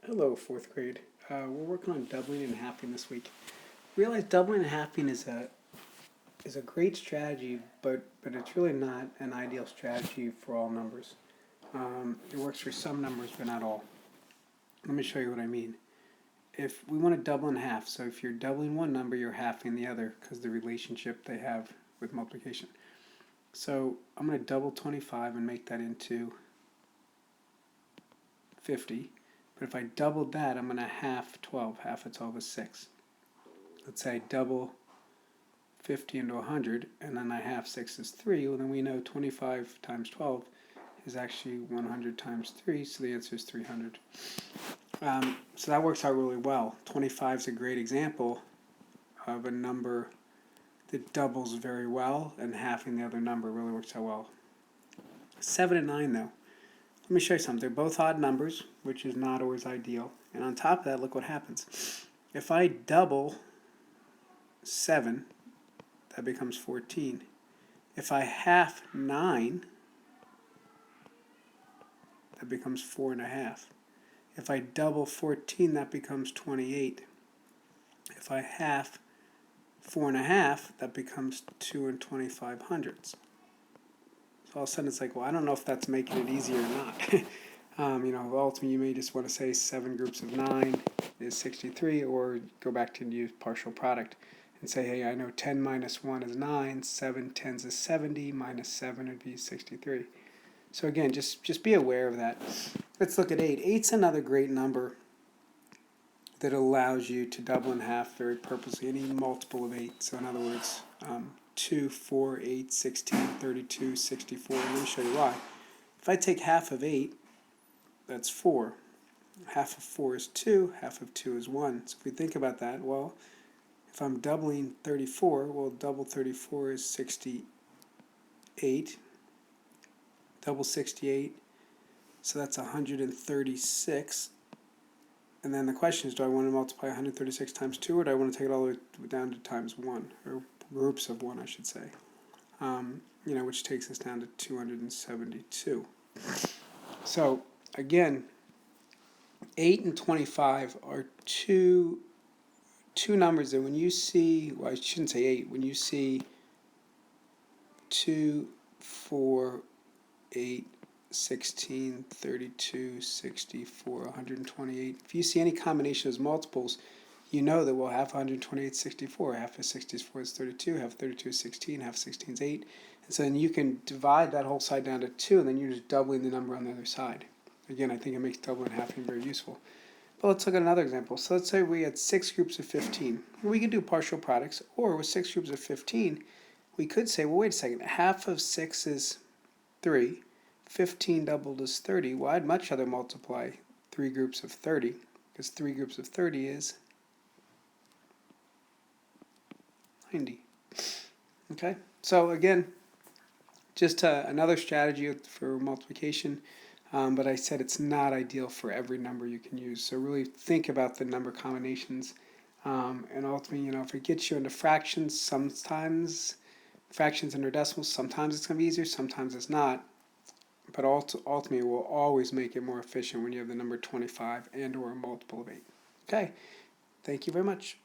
Hello, fourth grade. We're working on doubling and halving this week. Realize doubling and halving is a great strategy, but it's really not an ideal strategy for all numbers. It works for some numbers, but not all. Let me show you what I mean. If we want to double in half, so if you're doubling one number, you're halving the other because the relationship they have with multiplication. So I'm going to double 25 and make that into 50. But if I doubled that, I'm going to half 12. Half of 12 is 6. Let's say I double 50 into 100, and then I half 6 is 3. Well, then we know 25 times 12 is actually 100 times 3, so the answer is 300. So that works out really well. 25 is a great example of a number that doubles very well, and halving the other number really works out well. 7 and 9, though. Let me show you something. They're both odd numbers, which is not always ideal. And on top of that, look what happens. If I double 7, that becomes 14. If I half 9, that becomes 4.5. If I double 14, that becomes 28. If I half 4.5, that becomes 2 25/100ths. So all of a sudden it's like, well, I don't know if that's making it easier or not. Ultimately you may just want to say 7 groups of 9 is 63, or go back to use partial product and say, hey, I know 10 minus 1 is 9, 7 tens is 70, minus 7 would be 63. So again, just be aware of that. Let's look at 8. 8's another great number that allows you to double in half very purposely, any multiple of 8. So in other words, 2, 4, 8, 16, 32, 64. Let me show you why. If I take half of 8, that's 4. Half of 4 is 2, half of 2 is 1. So if we think about that, well, if I'm doubling 34, well, double 34 is 68. Double 68, so that's 136. And then the question is, do I want to multiply 136 times 2, or do I want to take it all the way down to times 1, or groups of 1, I should say, which takes us down to 272. So, again, 8 and 25 are two numbers that when you see, well, I shouldn't say 8, when you see 2, 4, 8, 16, 32, 64, 128. If you see any combination of multiples, you know that we'll have 128 is 64, half of 64 is 32, half of 32 is 16, half of 16 is 8. And so then you can divide that whole side down to 2, and then you're just doubling the number on the other side. Again, I think it makes doubling and halving very useful. But let's look at another example. So let's say we had 6 groups of 15. We could do partial products, or with 6 groups of 15, we could say, well, wait a second, half of 6 is 3. 15 doubled is 30. Well, I'd much rather multiply 3 groups of 30, because 3 groups of 30 is 90. Okay, so again, just another strategy for multiplication, but I said it's not ideal for every number you can use. So really think about the number combinations, and ultimately, if it gets you into fractions, sometimes fractions under decimals, sometimes it's going to be easier, sometimes it's not. But ultimately, it will always make it more efficient when you have the number 25 and or a multiple of 8. Okay, thank you very much.